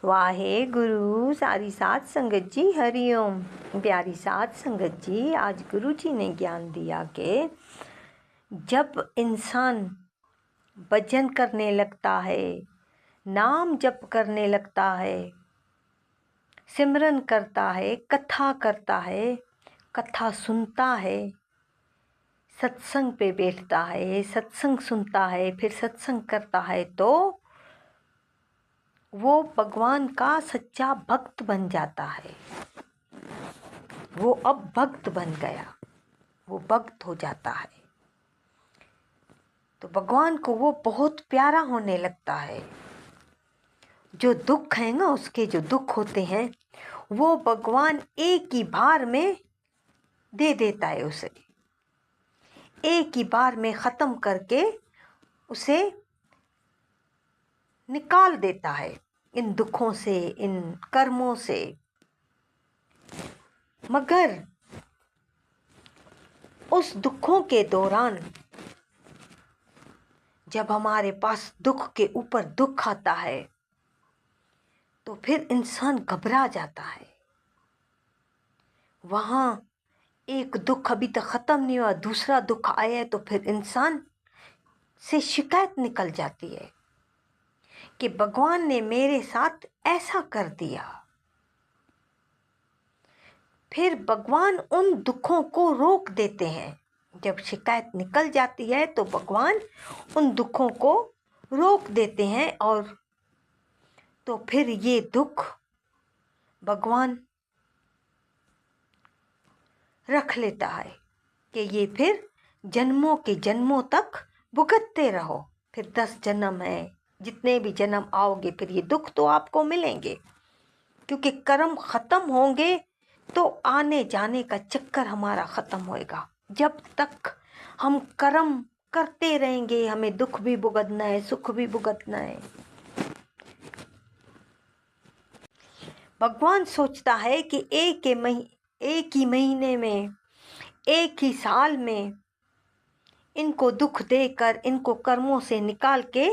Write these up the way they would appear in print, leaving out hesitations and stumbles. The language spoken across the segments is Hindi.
वाहे गुरु सारी साध संगत जी, हरिओम। प्यारी साध संगत जी, आज गुरु जी ने ज्ञान दिया कि जब इंसान भजन करने लगता है, नाम जप करने लगता है, सिमरन करता है, कथा करता है, कथा सुनता है, सत्संग पे बैठता है, सत्संग सुनता है, फिर सत्संग करता है, तो वो भगवान का सच्चा भक्त बन जाता है। वो अब भक्त बन गया, वो भक्त हो जाता है, तो भगवान को वो बहुत प्यारा होने लगता है। जो दुख है ना, उसके जो दुख होते हैं वो भगवान एक ही बार में दे देता है, उसे एक ही बार में ख़त्म करके उसे निकाल देता है इन दुखों से, इन कर्मों से। मगर उस दुखों के दौरान जब हमारे पास दुख के ऊपर दुख आता है तो फिर इंसान घबरा जाता है। वहाँ एक दुख अभी तक ख़त्म नहीं हुआ, दूसरा दुख आया है, तो फिर इंसान से शिकायत निकल जाती है कि भगवान ने मेरे साथ ऐसा कर दिया। फिर भगवान उन दुखों को रोक देते हैं। जब शिकायत निकल जाती है तो भगवान उन दुखों को रोक देते हैं, और तो फिर ये दुख भगवान रख लेता है कि ये फिर जन्मों के जन्मों तक भुगतते रहो। फिर 10 जन्म है, जितने भी जन्म आओगे फिर ये दुख तो आपको मिलेंगे, क्योंकि कर्म ख़त्म होंगे तो आने जाने का चक्कर हमारा ख़त्म होएगा। जब तक हम कर्म करते रहेंगे हमें दुख भी भुगतना है, सुख भी भुगतना है। भगवान सोचता है कि एक ही महीने में, एक ही साल में इनको दुख देकर, इनको कर्मों से निकाल के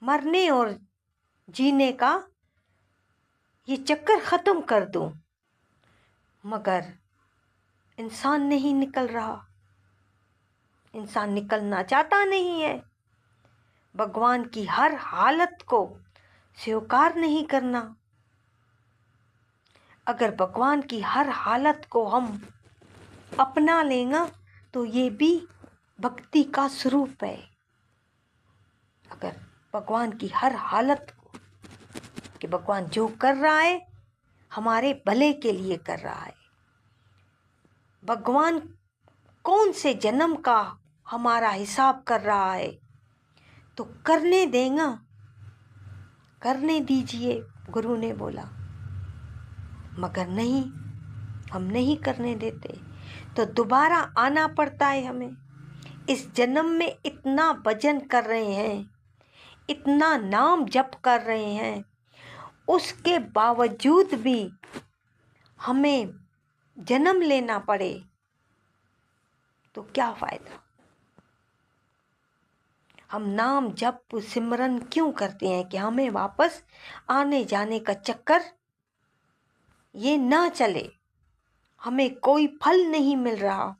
मरने और जीने का ये चक्कर ख़त्म कर दूं। मगर इंसान नहीं निकल रहा, इंसान निकलना चाहता नहीं है। भगवान की हर हालत को स्वीकार नहीं करना। अगर भगवान की हर हालत को हम अपना लेंगे तो ये भी भक्ति का स्वरूप है। अगर भगवान की हर हालत को, कि भगवान जो कर रहा है हमारे भले के लिए कर रहा है। भगवान कौन से जन्म का हमारा हिसाब कर रहा है, तो करने देगा, करने दीजिए, गुरु ने बोला। मगर नहीं, हम नहीं करने देते, तो दोबारा आना पड़ता है हमें। इस जन्म में इतना भजन कर रहे हैं, इतना नाम जप कर रहे हैं, उसके बावजूद भी हमें जन्म लेना पड़े तो क्या फ़ायदा। हम नाम जप सिमरन क्यों करते हैं कि हमें वापस आने जाने का चक्कर ये ना चले, हमें कोई फल नहीं मिल रहा।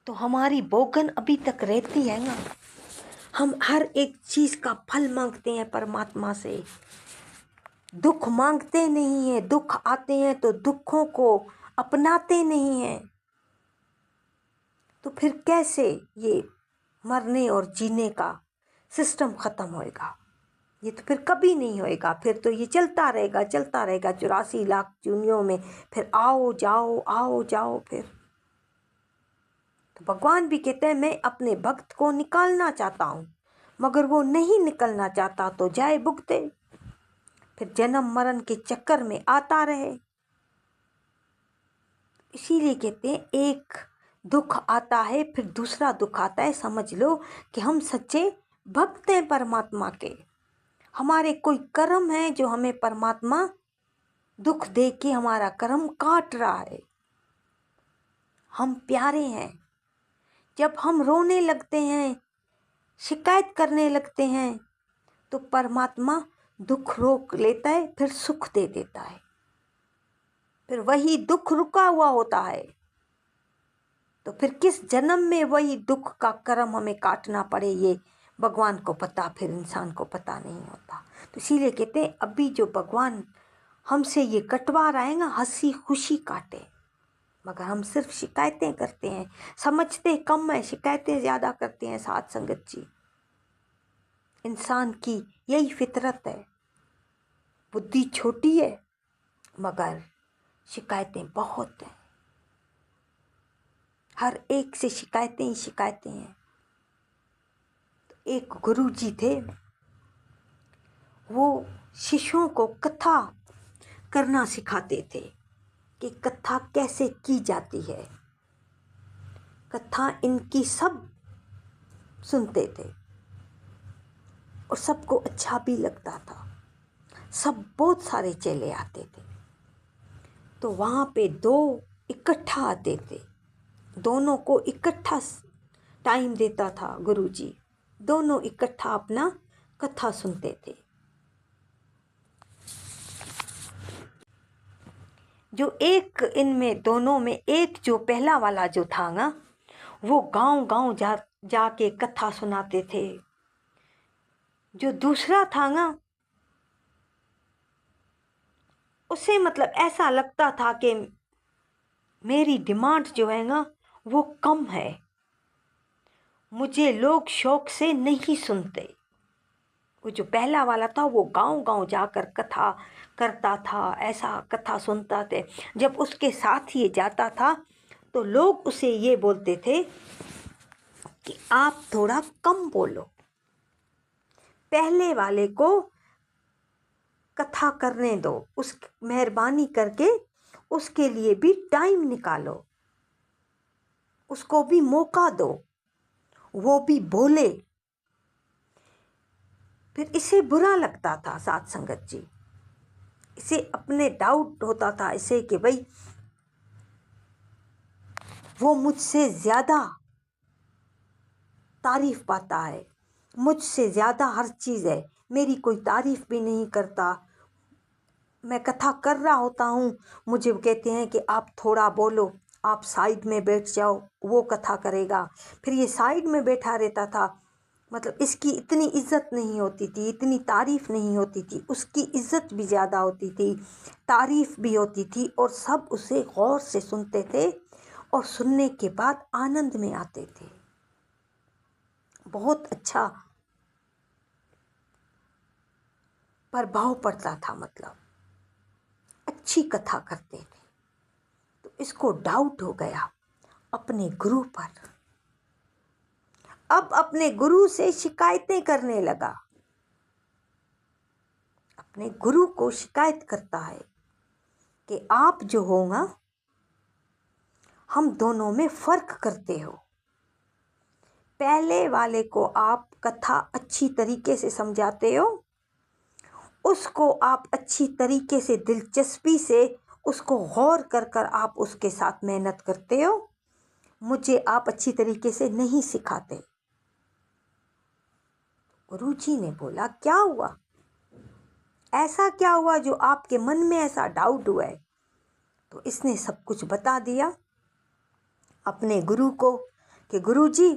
तो हमारी बोगन अभी तक रहती है ना। हम हर एक चीज़ का फल मांगते हैं परमात्मा से, दुख मांगते नहीं हैं। दुख आते हैं तो दुखों को अपनाते नहीं हैं। तो फिर कैसे ये मरने और जीने का सिस्टम ख़त्म होएगा? ये तो फिर कभी नहीं होएगा। फिर तो ये चलता रहेगा, चलता रहेगा 84 लाख जूनियों में, फिर आओ जाओ, आओ जाओ। फिर तो भगवान भी कहते हैं मैं अपने भक्त को निकालना चाहता हूँ, मगर वो नहीं निकलना चाहता, तो जाए भुगते, फिर जन्म मरण के चक्कर में आता रहे। इसीलिए कहते हैं एक दुख आता है फिर दूसरा दुख आता है। समझ लो कि हम सच्चे भक्त हैं परमात्मा के। हमारे कोई कर्म है जो हमें परमात्मा दुख दे के हमारा कर्म काट रहा है। हम प्यारे हैं। जब हम रोने लगते हैं, शिकायत करने लगते हैं तो परमात्मा दुख रोक लेता है, फिर सुख दे देता है, फिर वही दुख रुका हुआ होता है। तो फिर किस जन्म में वही दुख का कर्म हमें काटना पड़े, ये भगवान को पता, फिर इंसान को पता नहीं होता। तो इसीलिए कहते हैं अभी जो भगवान हमसे ये कटवा रहा है ना, हंसी खुशी काटे, मगर हम सिर्फ शिकायतें करते हैं, समझते कम है, शिकायतें ज़्यादा करते हैं। साथ संगत जी, इंसान की यही फितरत है, बुद्धि छोटी है मगर शिकायतें बहुत हैं, हर एक से शिकायतें ही शिकायतें हैं। तो एक गुरु जी थे, वो शिष्यों को कथा करना सिखाते थे कि कथा कैसे की जाती है। कथा इनकी सब सुनते थे और सबको अच्छा भी लगता था, सब बहुत सारे चेले आते थे। तो वहाँ पे दो इकट्ठा आते थे, दोनों को इकट्ठा टाइम देता था गुरुजी, दोनों इकट्ठा अपना कथा सुनते थे। जो एक इनमें दोनों में एक जो पहला वाला जो था ना, वो गांव-गांव जाके कथा सुनाते थे। जो दूसरा था ना, उसे मतलब ऐसा लगता था कि मेरी डिमांड जो है ना वो कम है, मुझे लोग शौक से नहीं सुनते। वो जो पहला वाला था वो गांव-गांव जाकर कथा करता था, ऐसा कथा सुनता थे। जब उसके साथ ये जाता था तो लोग उसे ये बोलते थे कि आप थोड़ा कम बोलो, पहले वाले को कथा करने दो, उस मेहरबानी करके उसके लिए भी टाइम निकालो, उसको भी मौका दो, वो भी बोले। फिर इसे बुरा लगता था साथ संगत जी, इसे अपने डाउट होता था इसे कि भाई वो मुझसे ज़्यादा तारीफ पाता है, मुझसे ज़्यादा हर चीज़ है, मेरी कोई तारीफ भी नहीं करता। मैं कथा कर रहा होता हूँ, मुझे कहते हैं कि आप थोड़ा बोलो, आप साइड में बैठ जाओ, वो कथा करेगा। फिर ये साइड में बैठा रहता था, मतलब इसकी इतनी इज्जत नहीं होती थी, इतनी तारीफ नहीं होती थी, उसकी इज्जत भी ज़्यादा होती थी, तारीफ भी होती थी, और सब उसे गौर से सुनते थे और सुनने के बाद आनंद में आते थे। बहुत अच्छा प्रभाव पड़ता था, मतलब अच्छी कथा करते थे। तो इसको डाउट हो गया अपने गुरु पर, अब अपने गुरु से शिकायतें करने लगा, अपने गुरु को शिकायत करता है कि आप जो हो ना, हम दोनों में फ़र्क करते हो। पहले वाले को आप कथा अच्छी तरीके से समझाते हो, उसको आप अच्छी तरीके से दिलचस्पी से उसको गौर कर कर आप उसके साथ मेहनत करते हो, मुझे आप अच्छी तरीके से नहीं सिखाते। गुरुजी ने बोला क्या हुआ, ऐसा क्या हुआ जो आपके मन में ऐसा डाउट हुआ है। तो इसने सब कुछ बता दिया अपने गुरु को कि गुरुजी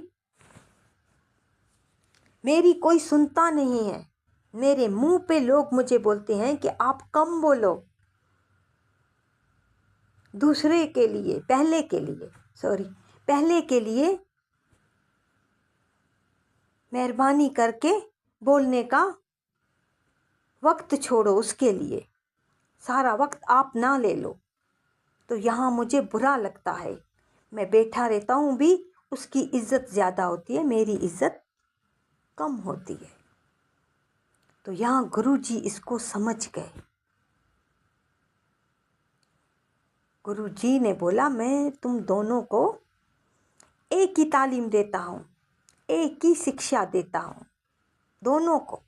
मेरी कोई सुनता नहीं है, मेरे मुंह पे लोग मुझे बोलते हैं कि आप कम बोलो, दूसरे के लिए पहले के लिए मेहरबानी करके बोलने का वक्त छोड़ो, उसके लिए सारा वक्त आप ना ले लो। तो यहाँ मुझे बुरा लगता है, मैं बैठा रहता हूँ भी, उसकी इज्जत ज़्यादा होती है, मेरी इज्जत कम होती है। तो यहाँ गुरुजी इसको समझ गए। गुरुजी ने बोला मैं तुम दोनों को एक ही तालीम देता हूँ, एक ही शिक्षा देता हूँ, दोनों को